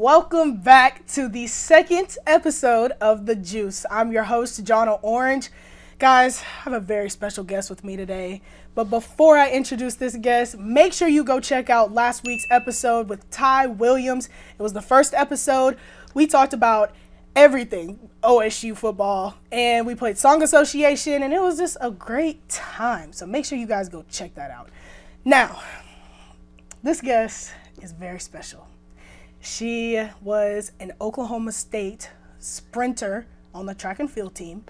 welcome back to the second episode of The Juice. I'm your host, Johnna Orange. Guys, I have a very special guest with me today. But before I introduce this guest, make sure you go check out last week's episode with Ty Williams. It was the first episode. We talked about everything OSU football, and we played Song Association, and it was just a great time. So make sure you guys go check that out. Now, this guest is very special. She was an Oklahoma State sprinter on the track and field team.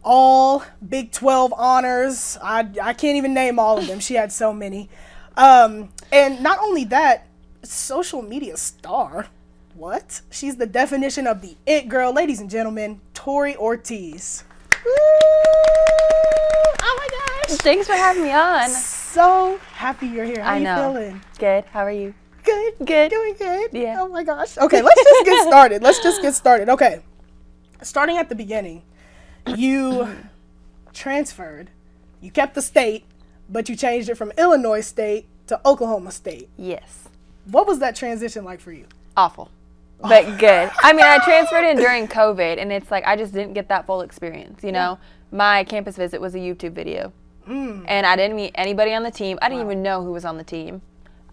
All Big 12 honors. I can't even name all of them. She had so many. And not only that, social media star. What? She's the definition of the it girl. Ladies and gentlemen, Tori Ortiz. Woo! Oh my gosh. Thanks for having me on. So happy you're here. How are you feeling? Good. How are you? Good. Doing good. Yeah. Oh my gosh. Okay, let's just get started. Okay. Starting at the beginning, you transferred. You kept the state, but you changed it from Illinois State to Oklahoma State. Yes. What was that transition like for you? Awful. But good. I mean, I transferred in during COVID, and it's like I just didn't get that full experience, you know? My campus visit was a YouTube video. And I didn't meet anybody on the team. I didn't even know who was on the team.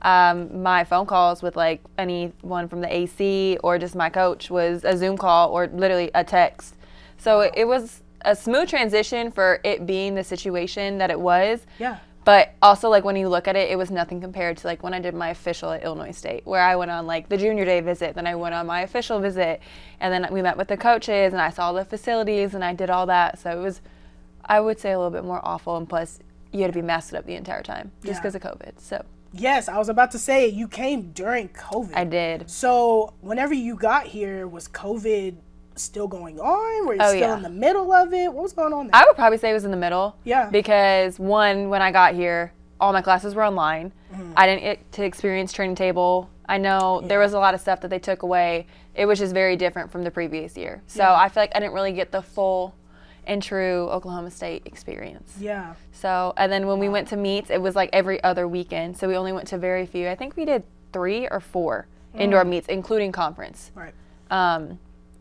My phone calls with like anyone from the AC or just my coach was a Zoom call or literally a text. So it was a smooth transition for it being the situation that it was. Yeah. But also, like, when you look at it, it was nothing compared to, like, when I did my official at Illinois State, where I went on, like, the junior day visit, then I went on my official visit, and then we met with the coaches, and I saw the facilities, and I did all that. So it was, I would say, a little bit more awful, and plus, you had to be masked up the entire time just because of COVID, so. Yes, I was about to say, you came during COVID. I did. So whenever you got here, was COVID still going on? Were you still in the middle of it? What was going on there? I would probably say it was in the middle. Yeah. Because one, when I got here, all my classes were online. I didn't get to experience training table. I know there was a lot of stuff that they took away. It was just very different from the previous year. So I feel like I didn't really get the full and true Oklahoma State experience. Yeah. So, and then when we went to meets, it was like every other weekend. So we only went to very few. I think we did 3 or 4 indoor meets, including conference. Right.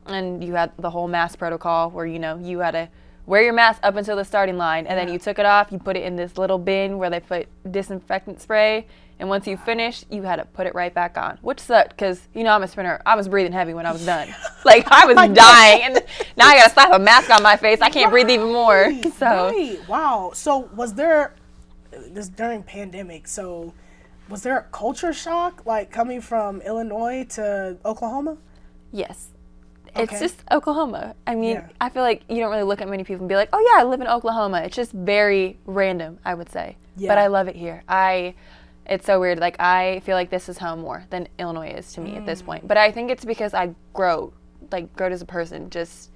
And you had the whole mask protocol where, you know, you had to wear your mask up until the starting line, and then you took it off, you put it in this little bin where they put disinfectant spray, and once you finished, you had to put it right back on, which sucked because, you know, I'm a sprinter. I was breathing heavy when I was done. Like, I was dying, and now I got to slap a mask on my face. I can't breathe even more. So. Right. Wow. So was there, this during pandemic, so was there a culture shock, like, coming from Illinois to Oklahoma? Yes. Okay. It's just Oklahoma. I mean, I feel like you don't really look at many people and be like, oh, yeah, I live in Oklahoma. It's just very random, I would say. Yeah. But I love it here. It's so weird. Like, I feel like this is home more than Illinois is to me at this point. But I think it's because I growed as a person just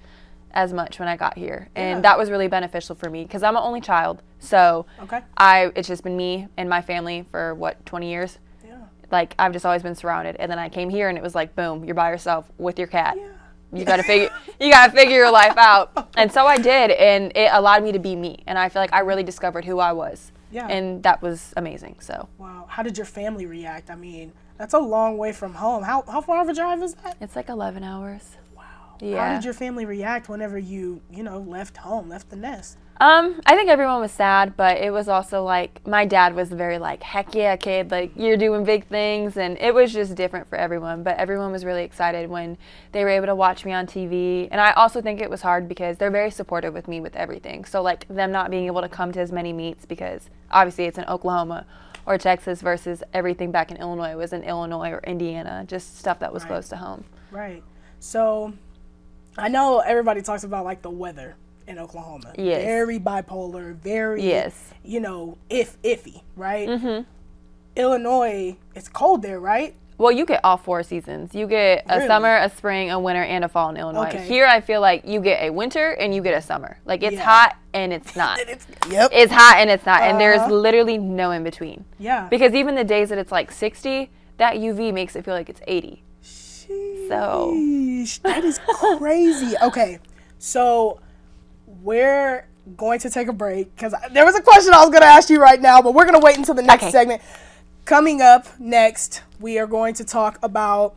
as much when I got here. And that was really beneficial for me because I'm an only child. So it's just been me and my family for, 20 years? Yeah. Like, I've just always been surrounded. And then I came here and it was like, boom, you're by yourself with your cat. Yeah. You gotta figure your life out. And so I did, and it allowed me to be me. And I feel like I really discovered who I was. Yeah. And that was amazing. So. Wow. How did your family react? I mean, that's a long way from home. How far of a drive is that? It's like 11 hours. Wow. Yeah. How did your family react whenever you left home, left the nest? I think everyone was sad, but it was also like, my dad was very like, heck yeah, kid, like, you're doing big things, and it was just different for everyone, but everyone was really excited when they were able to watch me on TV, and I also think it was hard because they're very supportive with me with everything, so like, them not being able to come to as many meets because obviously it's in Oklahoma or Texas versus everything back in Illinois was in Illinois or Indiana, just stuff that was close to home. Right. So, I know everybody talks about like the weather in Oklahoma. Yes. Very bipolar, very, iffy, right? Mm-hmm. Illinois, it's cold there, right? Well, you get all 4 seasons. You get a summer, a spring, a winter, and a fall in Illinois. Okay. Here, I feel like you get a winter and you get a summer. Like, it's hot and it's not. It's hot and it's not. And there's literally no in between. Yeah. Because even the days that it's like 60, that UV makes it feel like it's 80. Sheesh. So. That is crazy. Okay. So, we're going to take a break because there was a question I was going to ask you right now, but we're going to wait until the next segment. Coming up next, we are going to talk about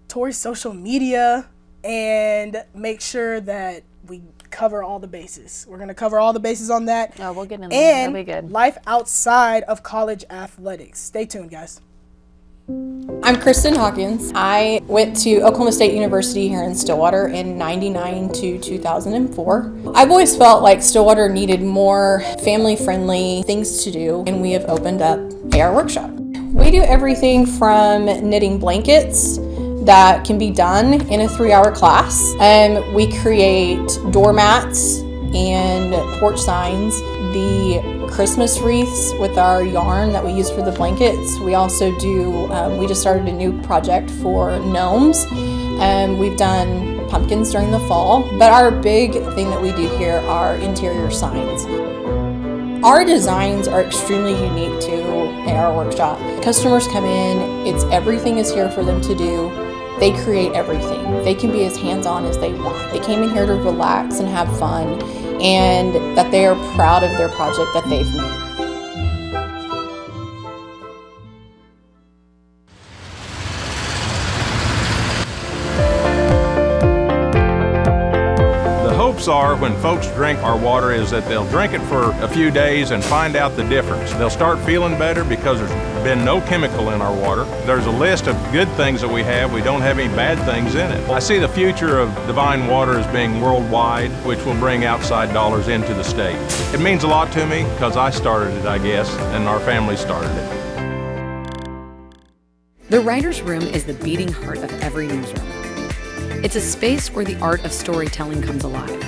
Tori's social media and make sure that we cover all the bases. We're going to cover all the bases on that. Oh, we'll get in there. And that'll be good. Life outside of college athletics. Stay tuned, guys. I'm Kristen Hawkins. I went to Oklahoma State University here in Stillwater in 99 to 2004. I've always felt like Stillwater needed more family-friendly things to do, and we have opened up AR Workshop. We do everything from knitting blankets that can be done in a 3-hour class. We create doormats and porch signs, the Christmas wreaths with our yarn that we use for the blankets. We also do, we just started a new project for gnomes. We've done pumpkins during the fall, but our big thing that we do here are interior signs. Our designs are extremely unique to AR Workshop. Customers come in, everything is here for them to do. They create everything. They can be as hands-on as they want. They came in here to relax and have fun, and that they are proud of their project that they've made. Hopes are when folks drink our water is that they'll drink it for a few days and find out the difference. They'll start feeling better because there's been no chemical in our water. There's a list of good things that we have. We don't have any bad things in it. I see the future of Divine Water as being worldwide, which will bring outside dollars into the state. It means a lot to me because I started it, I guess, and our family started it. The Writer's Room is the beating heart of every newsroom. It's a space where the art of storytelling comes alive.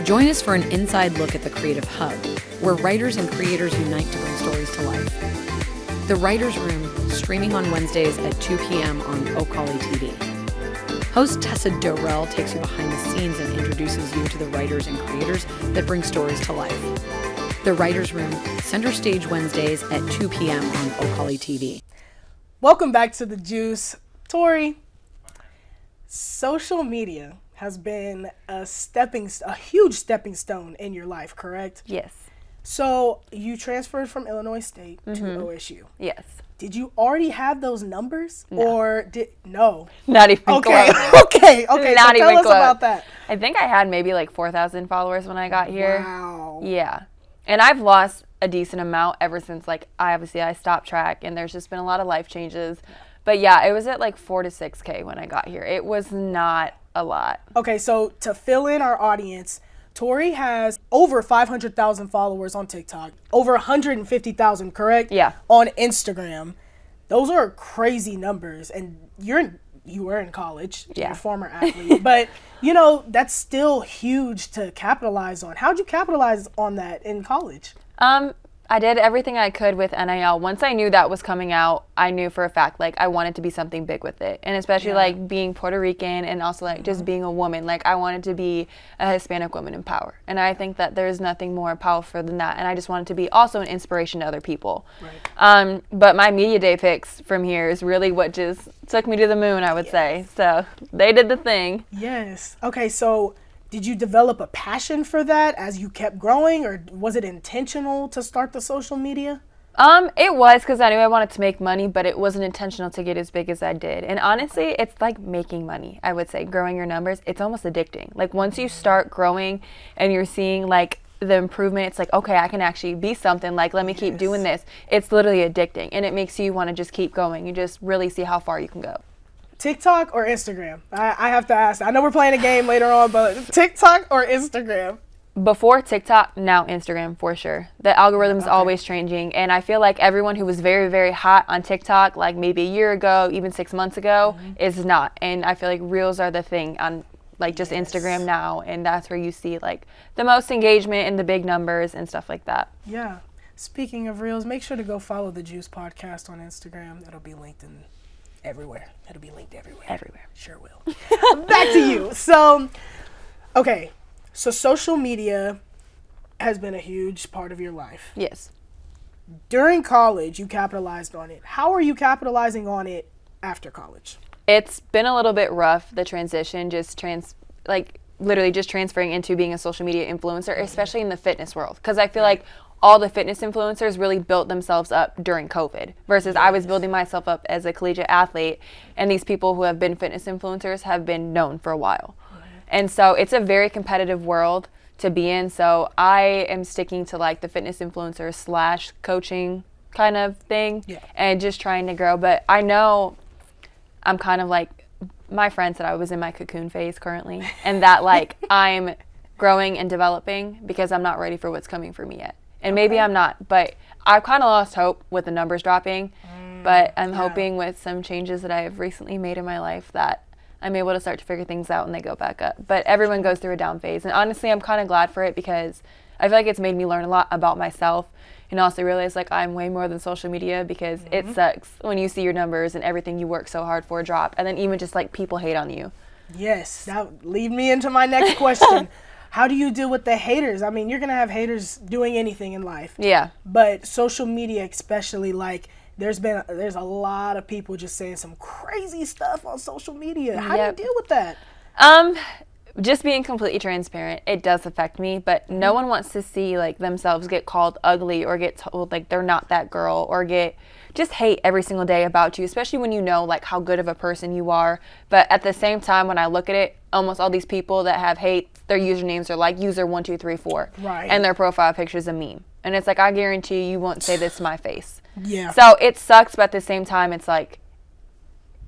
Join us for an inside look at the Creative Hub, where writers and creators unite to bring stories to life. The Writer's Room, streaming on Wednesdays at 2 p.m. on Okali TV. Host Tessa Dorrell takes you behind the scenes and introduces you to the writers and creators that bring stories to life. The Writer's Room, center stage Wednesdays at 2 p.m. on Okali TV. Welcome back to The Juice. Tori, social media has been a huge stepping stone in your life, correct? Yes. So you transferred from Illinois State to OSU. Yes. Did you already have those numbers? No. Or no? Not even close. Okay. Not So even tell us close. about that. I think I had maybe like 4,000 followers when I got here. Wow. Yeah. And I've lost a decent amount ever since, like, I stopped track, and there's just been a lot of life changes. But yeah, it was at like 4 to 6K when I got here. It was not a lot. Okay, so to fill in our audience, Tori has over 500,000 followers on TikTok, over 150,000, correct? Yeah. On Instagram. Those are crazy numbers, and you were in college, yeah. You're a former athlete, but that's still huge to capitalize on. How'd you capitalize on that in college? I did everything I could with NIL. Once I knew that was coming out, I knew for a fact, like, I wanted to be something big with it. And especially, like, being Puerto Rican and also, like, just being a woman. Like, I wanted to be a Hispanic woman in power. And I think that there's nothing more powerful than that. And I just wanted to be also an inspiration to other people. Right. But my media day picks from here is really what just took me to the moon, I would say. So they did the thing. Yes. Okay, so did you develop a passion for that as you kept growing, or was it intentional to start the social media? It was, because I knew I wanted to make money, but it wasn't intentional to get as big as I did. And honestly, it's like making money, I would say. Growing your numbers, it's almost addicting. Like, once you start growing and you're seeing, like, the improvement, it's like, okay, I can actually be something. Like, let me keep doing this. It's literally addicting, and it makes you want to just keep going. You just really see how far you can go. TikTok or Instagram? I have to ask. I know we're playing a game later on, but TikTok or Instagram? Before TikTok, now Instagram for sure. The algorithm's always changing, and I feel like everyone who was very, very hot on TikTok, like maybe a year ago, even 6 months ago, is not. And I feel like Reels are the thing on, like, just Instagram now, and that's where you see, like, the most engagement and the big numbers and stuff like that. Yeah. Speaking of Reels, make sure to go follow the Juice Podcast on Instagram. It'll be linked everywhere. It'll be linked everywhere. Everywhere. Sure will. Back to you. So, okay. So social media has been a huge part of your life. Yes. During college, you capitalized on it. How are you capitalizing on it after college? It's been a little bit rough, the transition, literally just transferring into being a social media influencer, especially in the fitness world. Because I feel like all the fitness influencers really built themselves up during COVID versus I was building myself up as a collegiate athlete, and these people who have been fitness influencers have been known for a while. And so it's a very competitive world to be in. So I am sticking to like the fitness influencer / coaching kind of thing and just trying to grow. But I know I'm kind of like, my friend said I was in my cocoon phase currently, and that like I'm growing and developing because I'm not ready for what's coming for me yet. And maybe I'm not, but I've kind of lost hope with the numbers dropping. But I'm hoping with some changes that I have recently made in my life that I'm able to start to figure things out and they go back up. But everyone goes through a down phase. And honestly, I'm kind of glad for it because I feel like it's made me learn a lot about myself and also realize like I'm way more than social media because it sucks when you see your numbers and everything you work so hard for drop. And then even just like people hate on you. Yes, that lead me into my next question. How do you deal with the haters? I mean, you're going to have haters doing anything in life. Yeah. But social media especially, like, there's a lot of people just saying some crazy stuff on social media. How do you deal with that? Just being completely transparent, it does affect me, but no one wants to see like themselves get called ugly or get told like they're not that girl or get just hate every single day about you, especially when you know like how good of a person you are. But at the same time, when I look at it, almost all these people that have hate, their usernames are like user1234. Right. And their profile picture is a meme. And it's like, I guarantee you won't say this to my face. Yeah. So it sucks, but at the same time, it's like,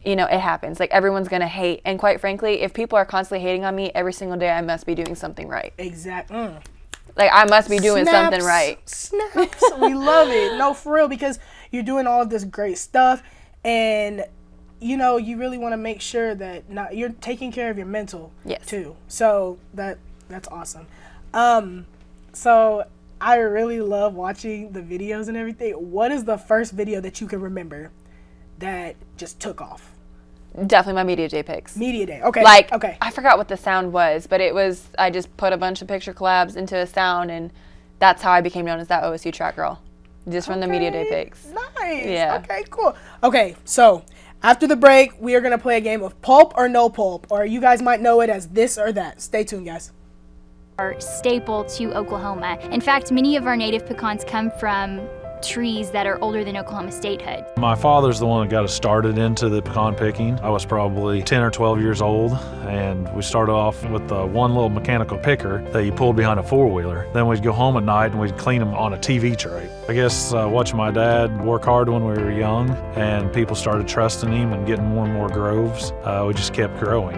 you know, it happens. Like everyone's going to hate. And quite frankly, if people are constantly hating on me every single day, I must be doing something right. Exactly. Like I must be doing something right. Snaps. We love it. No, for real, because you're doing all of this great stuff and you know, you really want to make sure that you're taking care of your mental too. So that's awesome. So I really love watching the videos and everything. What is the first video that you can remember that just took off? Definitely my Media Day pics. Media Day, okay. Like, I forgot what the sound was, but it was, I just put a bunch of picture collabs into a sound, and that's how I became known as that OSU track girl. Just from the Media Day pics. Nice. Yeah. Okay, cool. Okay, so after the break, we are going to play a game of pulp or no pulp, or you guys might know it as this or that. Stay tuned, guys. Are staple to Oklahoma. In fact, many of our native pecans come from trees that are older than Oklahoma statehood. My father's the one that got us started into the pecan picking. I was probably 10 or 12 years old, and we started off with one little mechanical picker that you pulled behind a four-wheeler. Then we'd go home at night and we'd clean them on a TV tray. I guess watching my dad work hard when we were young and people started trusting him and getting more and more groves, we just kept growing.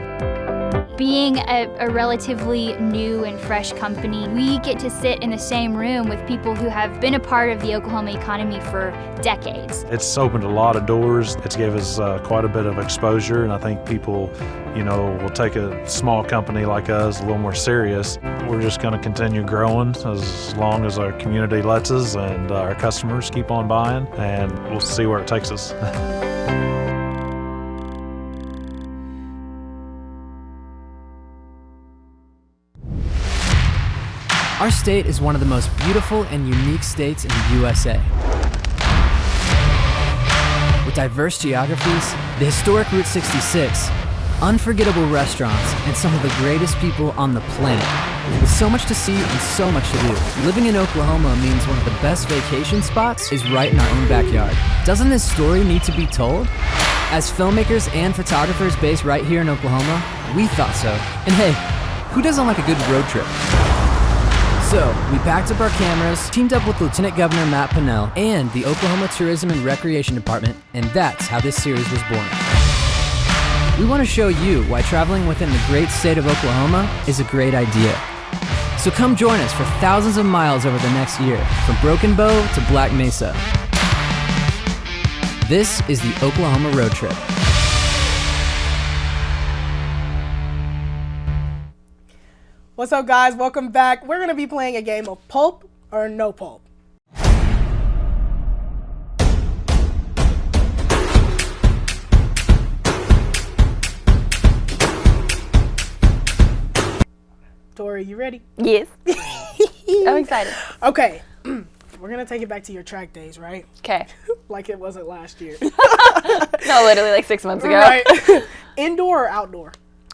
Being a relatively new and fresh company, we get to sit in the same room with people who have been a part of the Oklahoma economy for decades. It's opened a lot of doors. It's gave us quite a bit of exposure, and I think people, you know, will take a small company like us a little more serious. We're just going to continue growing as long as our community lets us and our customers keep on buying, and we'll see where it takes us. Our state is one of the most beautiful and unique states in the USA. With diverse geographies, the historic Route 66, unforgettable restaurants, and some of the greatest people on the planet. With so much to see and so much to do, living in Oklahoma means one of the best vacation spots is right in our own backyard. Doesn't this story need to be told? As filmmakers and photographers based right here in Oklahoma, we thought so. And hey, who doesn't like a good road trip? So, we packed up our cameras, teamed up with Lieutenant Governor Matt Pinnell and the Oklahoma Tourism and Recreation Department, and that's how this series was born. We want to show you why traveling within the great state of Oklahoma is a great idea. So come join us for thousands of miles over the next year, from Broken Bow to Black Mesa. This is the Oklahoma Road Trip. What's up, guys? Welcome back. We're going to be playing a game of pulp or no pulp. Tori, you ready? Yes. I'm excited. Okay. We're going to take it back to your track days, right? Okay. Like it wasn't last year. No, literally like 6 months ago. Right. Indoor or outdoor?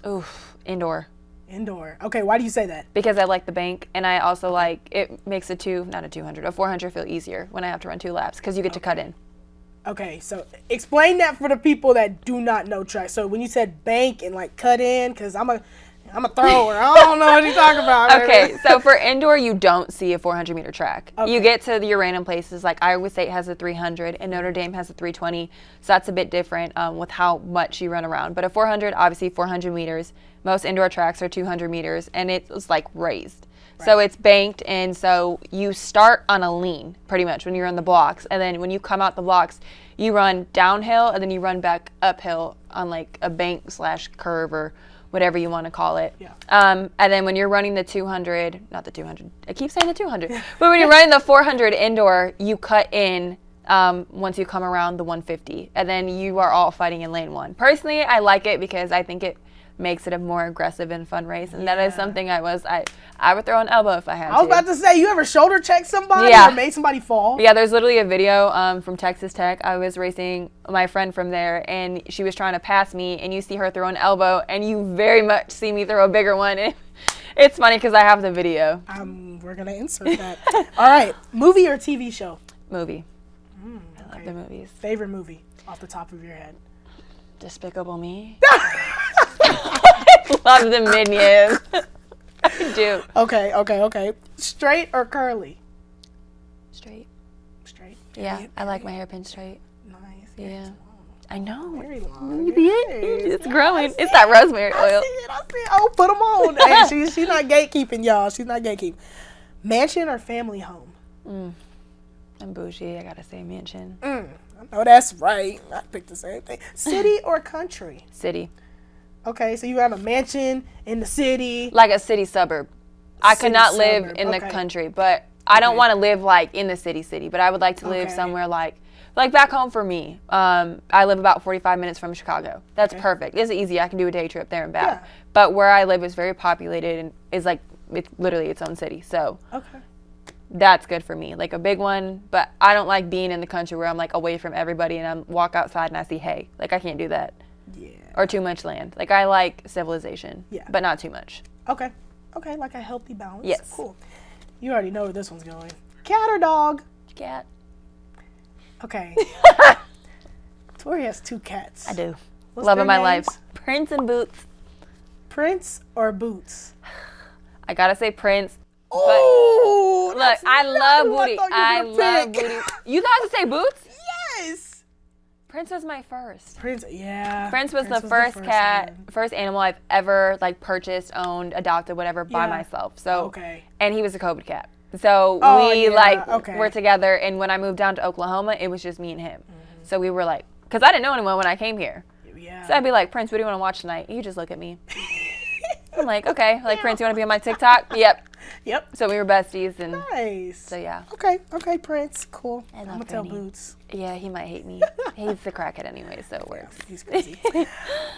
Oof, indoor. Indoor. Okay, why do you say that? Because I like the bank, and I also like it makes a 400 feel easier when I have to run 2 laps because you get to cut in. Okay, so explain that for the people that do not know track. So when you said bank and like cut in, because I'm a thrower. I don't know what you're talking about. Okay, so for indoor, you don't see a 400-meter track. Okay. You get to your random places, like Iowa State has a 300 and Notre Dame has a 320, so that's a bit different with how much you run around. But a 400, obviously 400 meters. Most indoor tracks are 200 meters, and it's like raised. Right. So it's banked, and so you start on a lean, pretty much, when you're in the blocks. And then when you come out the blocks, you run downhill, and then you run back uphill on like a bank/curve or whatever you want to call it. Yeah. And then when you're running the 200, not the 200, I keep saying the 200, but when you're running the 400 indoor, you cut in once you come around the 150, and then you are all fighting in lane 1. Personally, I like it because I think it makes it a more aggressive and fun race, and that is something I would throw an elbow if I had to. I was about to say, you ever shoulder checked somebody or made somebody fall? Yeah, there's literally a video from Texas Tech. I was racing my friend from there, and she was trying to pass me, and you see her throw an elbow, and you very much see me throw a bigger one. And it's funny because I have the video. We're going to insert that. All right, movie or TV show? Movie. I love the movies. Favorite movie off the top of your head? Despicable Me. I love the Minions. I do. Okay. Straight or curly? Straight. Yeah, yeah, I like my hair pinned straight. Nice. Yeah. I know. Very long. You see it? It's growing. It's that rosemary oil. I see it. Oh, put them on. Hey, she's not gatekeeping, y'all. She's not gatekeeping. Mansion or family home? I'm bougie. I gotta say mansion. I know that's right. I picked the same thing. City or country? City. Okay, so you have a mansion in the city. Like a city suburb. I could not live in the country, but I don't want to live like in the city, but I would like to live somewhere like back home for me. I live about 45 minutes from Chicago. That's perfect. It's easy. I can do a day trip there and back. Yeah. But where I live is very populated and is like, it's literally its own city. So that's good for me. Like a big one, but I don't like being in the country where I'm like away from everybody and I walk outside and I see hay. Like I can't do that. Yeah. Or too much land. Like I like civilization, but not too much. Okay, like a healthy balance. Yes. Cool. You already know where this one's going. Cat or dog? Cat. Okay. Tori has 2 cats. I do. What's Love of my names? life. Prince and Boots. Prince or Boots? I gotta say Prince. Oh, look, I love Booty. I love Booty. You guys say Boots? Yes. Prince was my first. Prince was the first cat, first animal I've ever like purchased, owned, adopted, whatever by myself. So, and he was a COVID cat. So we were together, and when I moved down to Oklahoma, it was just me and him. So we were like, because I didn't know anyone when I came here. Yeah. So I'd be like, Prince, what do you want to watch tonight? You just look at me. I'm like, okay. Like, Prince, you want to be on my TikTok? Yep. So we were besties, and nice. So yeah. Okay, Prince, cool. I'm gonna tell Boots. Yeah, he might hate me. He's the crackhead anyway, so it works. He's crazy.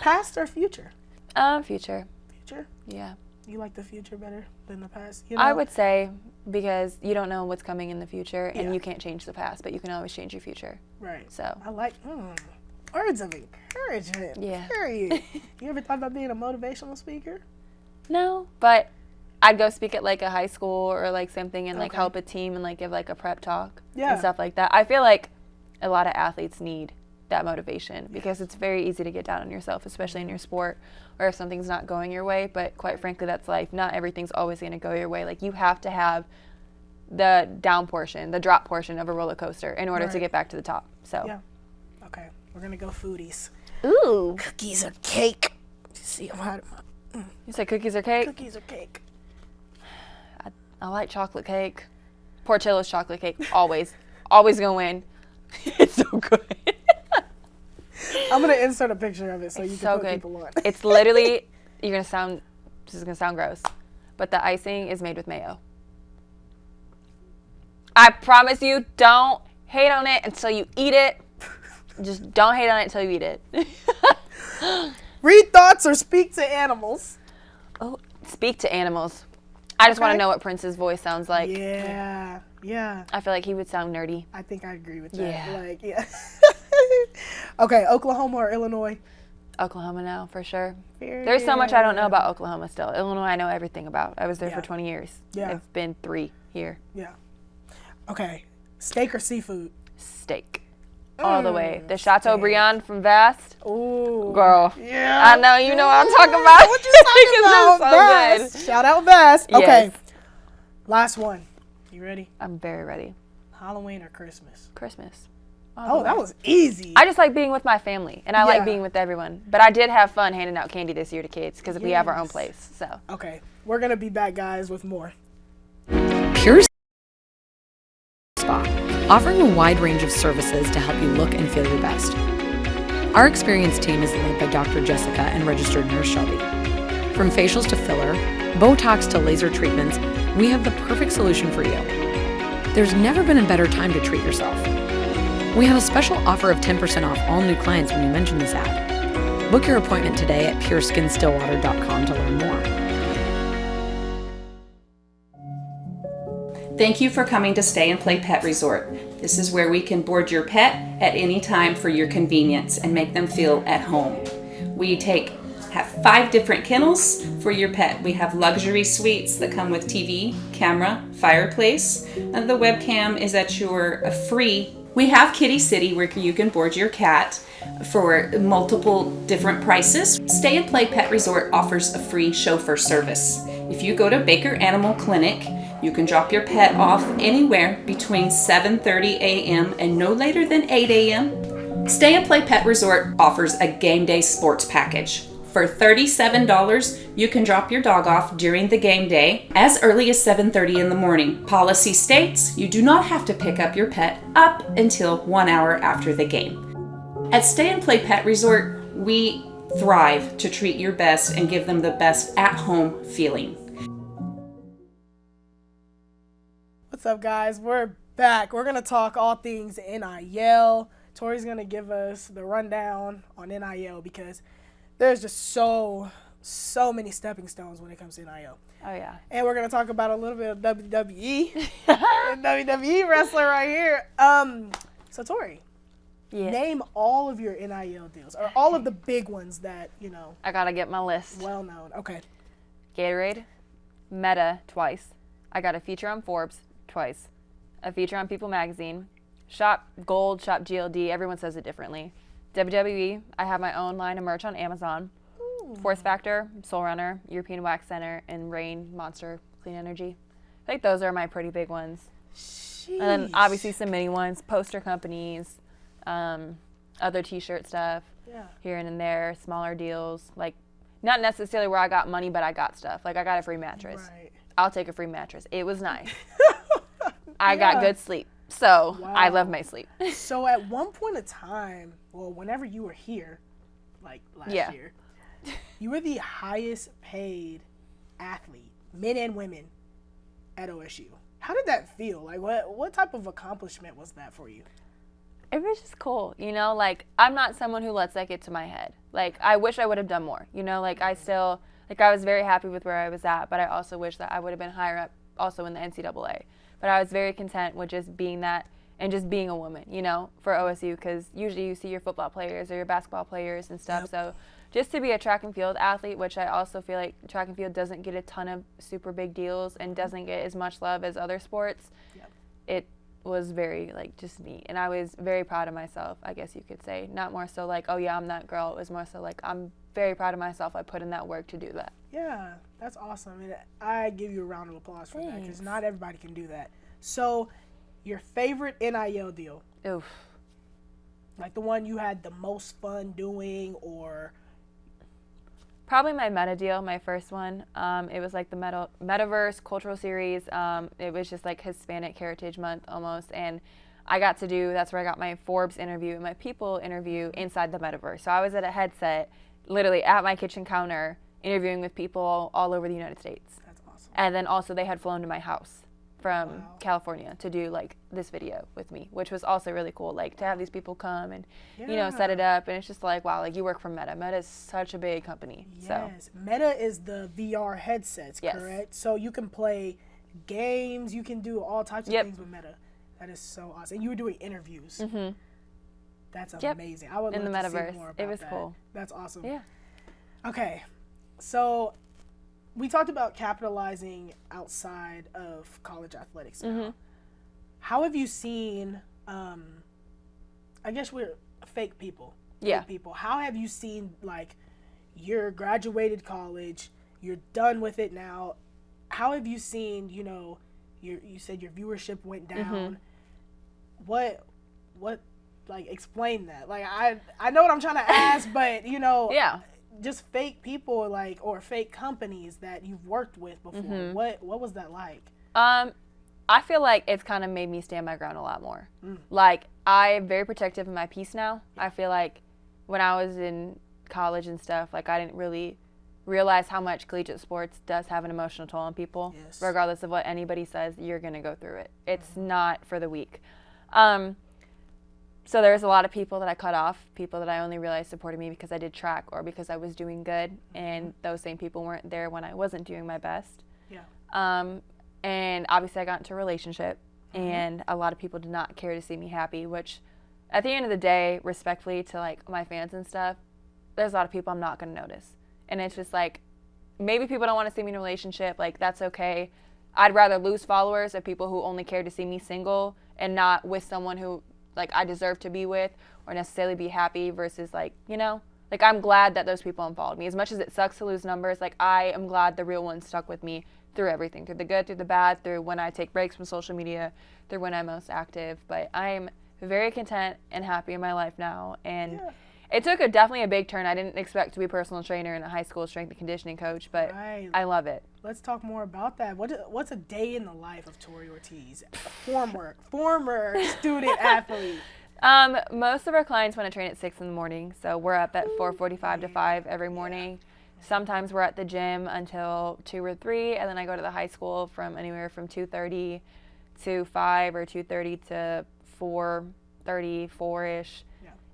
Past or future? Future. Future? Yeah. You like the future better than the past? You know? I would say, because you don't know what's coming in the future, and you can't change the past, but you can always change your future. Right. So I like words of encouragement. Yeah. Period. You ever thought about being a motivational speaker? No, but I'd go speak at like a high school or like something and like help a team and like give like a prep talk and stuff like that. I feel like a lot of athletes need that motivation because it's very easy to get down on yourself, especially in your sport or if something's not going your way. But quite frankly, that's life. Not everything's always going to go your way. Like you have to have the down portion, the drop portion of a roller coaster in order to get back to the top. So yeah. Okay, we're going to go foodies. Ooh. Cookies or cake? See, You say cookies or cake? Cookies or cake. I like chocolate cake. Portillo's chocolate cake, always. Always gonna win. It's so good. I'm gonna insert a picture of it so you can put people on. It's literally, this is gonna sound gross, but the icing is made with mayo. I promise you, don't hate on it until you eat it. Just don't hate on it until you eat it. Read thoughts or speak to animals. Oh, speak to animals. I just want to know what Prince's voice sounds like. Yeah. I feel like he would sound nerdy. I think I agree with that. Yeah. Okay, Oklahoma or Illinois? Oklahoma now, for sure. Period. There's so much I don't know about Oklahoma still. Illinois, I know everything about. I was there for 20 years. Yeah. I've been 3 here. Yeah. Okay. Steak or seafood? Steak. All the way. The Chateaubriand from Vast. Ooh. Girl. Yeah. I know you know what I'm talking about. What you talking about? So Vast. good. Shout out Vast. Yes. Okay. Last one. You ready? I'm very ready. Halloween or Christmas? Christmas. Oh, that was easy. I just like being with my family, and I like being with everyone. But I did have fun handing out candy this year to kids because we have our own place. So. Okay. We're going to be back, guys, with more. Pure Spa, offering a wide range of services to help you look and feel your best. Our experienced team is led by Dr. Jessica and registered nurse Shelby. From facials to filler, Botox to laser treatments, we have the perfect solution for you. There's never been a better time to treat yourself. We have a special offer of 10% off all new clients when you mention this ad. Book your appointment today at pureskinstillwater.com to learn more. Thank you for coming to Stay and Play Pet Resort. This is where we can board your pet at any time for your convenience and make them feel at home. We have 5 different kennels for your pet. We have luxury suites that come with TV, camera, fireplace, and the webcam is at your free. We have Kitty City where you can board your cat for multiple different prices. Stay and Play Pet Resort offers a free chauffeur service. If you go to Baker Animal Clinic, you can drop your pet off anywhere between 7:30 a.m. and no later than 8 a.m. Stay and Play Pet Resort offers a game day sports package. For $37, you can drop your dog off during the game day as early as 7:30 in the morning. Policy states you do not have to pick up your pet up until 1 hour after the game. At Stay and Play Pet Resort, we thrive to treat your best and give them the best at-home feeling. What's up, guys? We're back. We're going to talk all things NIL. Tori's going to give us the rundown on NIL because there's just so many stepping stones when it comes to NIL. Oh, yeah. And we're going to talk about a little bit of WWE. WWE wrestler right here. So, Tori, name all of your NIL deals, or all of the big ones that, you know. I got to get my list. Well known. Okay. Gatorade, Meta twice. I got a feature on Forbes twice. A feature on People Magazine. Shop Gold, Shop GLD. Everyone says it differently. WWE. I have my own line of merch on Amazon. Ooh. Force Factor, Soul Runner, European Wax Center, and Rain Monster Clean Energy. I think those are my pretty big ones. Sheesh. And then obviously some mini ones, poster companies, other t-shirt stuff, here and there, smaller deals. Like, not necessarily where I got money, but I got stuff. Like, I got a free mattress. Right. I'll take a free mattress. It was nice. I got good sleep. So I love my sleep. So at one point in time, well, whenever you were here, like last year, you were the highest paid athlete, men and women, at OSU. How did that feel? Like, what type of accomplishment was that for you? It was just cool, you know? Like, I'm not someone who lets that get to my head. Like, I wish I would have done more, you know? Like, I was very happy with where I was at, but I also wish that I would have been higher up also in the NCAA. But I was very content with just being that and just being a woman, you know, for OSU, because usually you see your football players or your basketball players and stuff. Yep. So just to be a track and field athlete, which I also feel like track and field doesn't get a ton of super big deals and doesn't get as much love as other sports, it was very, like, just neat. And I was very proud of myself, I guess you could say. Not more so like, oh, yeah, I'm that girl. It was more so like, I'm very proud of myself. I put in that work to do that. Yeah, that's awesome. And I give you a round of applause for that because not everybody can do that. So, your favorite NIL deal? Oof. Like the one you had the most fun doing, or? Probably my Meta deal, my first one. It was like the Metaverse Cultural Series. It was just like Hispanic Heritage Month almost. And I got to that's where I got my Forbes interview and my People interview inside the Metaverse. So I was at a headset, literally at my kitchen counter, interviewing with people all over the United States. That's awesome. And then also they had flown to my house from California to do like this video with me, which was also really cool. Like to have these people come and, you know, set it up. And it's just like, wow, like you work for Meta. Meta is such a big company. Yes. So. Meta is the VR headsets, correct? So you can play games. You can do all types of things with Meta. That is so awesome. And you were doing interviews. Mm-hmm. That's amazing. I would in the love to metaverse. see more about It was that. cool. That's awesome. Yeah. Okay, so we talked about capitalizing outside of college athletics now. How have you seen, I guess we're fake people. Yeah. Fake people. How have you seen, like, you're graduated college, you're done with it now. How have you seen, you know, you said your viewership went down. What, like, explain that. Like, I know what I'm trying to ask, but, you know, just fake people, like, or fake companies that you've worked with before. What was that like? I feel like it's kind of made me stand my ground a lot more. Like, I'm very protective of my peace now. I feel like when I was in college and stuff, like, I didn't really realize how much collegiate sports does have an emotional toll on people. Regardless of what anybody says, you're going to go through it. It's not for the weak. So there's a lot of people that I cut off, people that I only realized supported me because I did track or because I was doing good, and those same people weren't there when I wasn't doing my best. And obviously I got into a relationship, and a lot of people did not care to see me happy, which at the end of the day, respectfully to like my fans and stuff, there's a lot of people I'm not going to notice. And it's just like, maybe people don't want to see me in a relationship, like that's okay. I'd rather lose followers of people who only care to see me single and not with someone who like I deserve to be with or necessarily be happy versus like, you know, like I'm glad that those people unfollowed me. As much as it sucks to lose numbers, like I am glad the real ones stuck with me through everything, through the good, through the bad, through when I take breaks from social media, through when I'm most active. But I'm very content and happy in my life now. And it took definitely a big turn. I didn't expect to be a personal trainer and a high school strength and conditioning coach, but I love it. Let's talk more about that. What's a day in the life of Tori Ortiz, a former student athlete? Most of our clients want to train at 6 in the morning, so we're up at 4:45 to 5 every morning. Sometimes we're at the gym until 2 or 3, and then I go to the high school from anywhere from 2:30 to 5 or 2:30 to 4:30, 4-ish.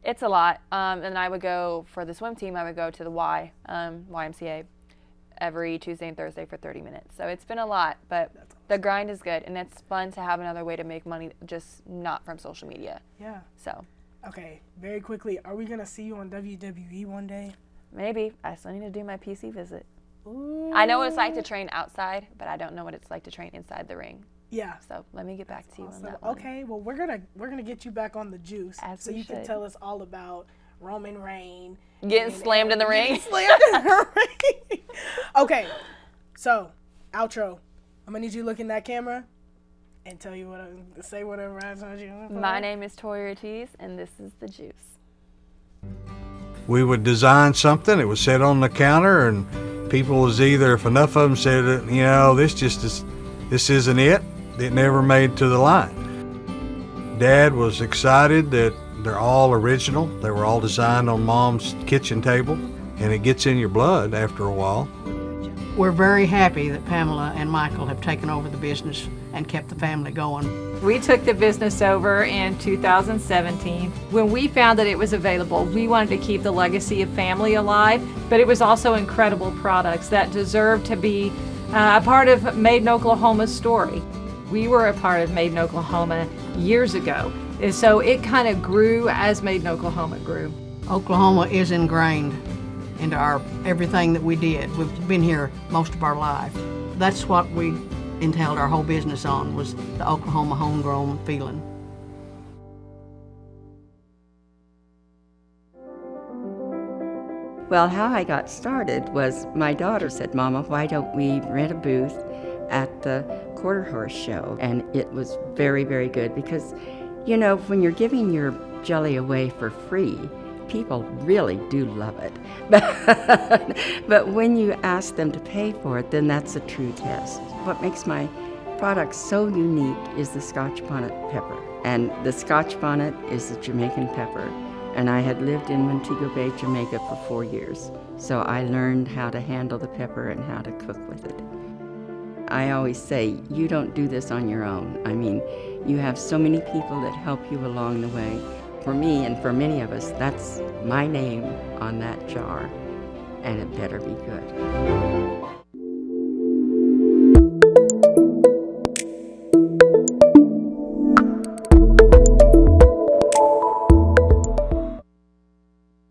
It's a lot. And I would go, for the swim team, I would go to the YMCA every Tuesday and Thursday for 30 minutes. So it's been a lot, but the grind is good, and it's fun to have another way to make money, just not from social media. So. Okay, very quickly, are we going to see you on WWE one day? Maybe. I still need to do my PC visit. Ooh. I know what it's like to train outside, but I don't know what it's like to train inside the ring. So let me get back to you on that one. Okay, well we're gonna get you back on the juice As so we you should. can tell us all about Roman Reigns getting slammed in the ring. Okay, so outro. I'm gonna need you to look in that camera and tell you say whatever I told you. My name is Tori Ortiz, and this is the Juice. We would design something, it was set on the counter, and people was either, if enough of them said, you know, this isn't it, it never made to the line. Dad was excited that they're all original. They were all designed on Mom's kitchen table, and it gets in your blood after a while. We're very happy that Pamela and Michael have taken over the business and kept the family going. We took the business over in 2017. When we found that it was available, we wanted to keep the legacy of family alive, but it was also incredible products that deserved to be a part of Made in Oklahoma's story. We were a part of Made in Oklahoma years ago, and so it kind of grew as Made in Oklahoma grew. Oklahoma is ingrained into everything that we did. We've been here most of our life. That's what we entailed our whole business on, was the Oklahoma homegrown feeling. Well, how I got started was my daughter said, "Mama, why don't we rent a booth at the Quarter Horse Show?" And it was very, very good because, you know, when you're giving your jelly away for free, people really do love it. But when you ask them to pay for it, then that's a true test. What makes my product so unique is the Scotch bonnet pepper. And the Scotch bonnet is the Jamaican pepper. And I had lived in Montego Bay, Jamaica for 4 years. So I learned how to handle the pepper and how to cook with it. I always say, you don't do this on your own. I mean, you have so many people that help you along the way. For me and for many of us, that's my name on that jar, and it better be good.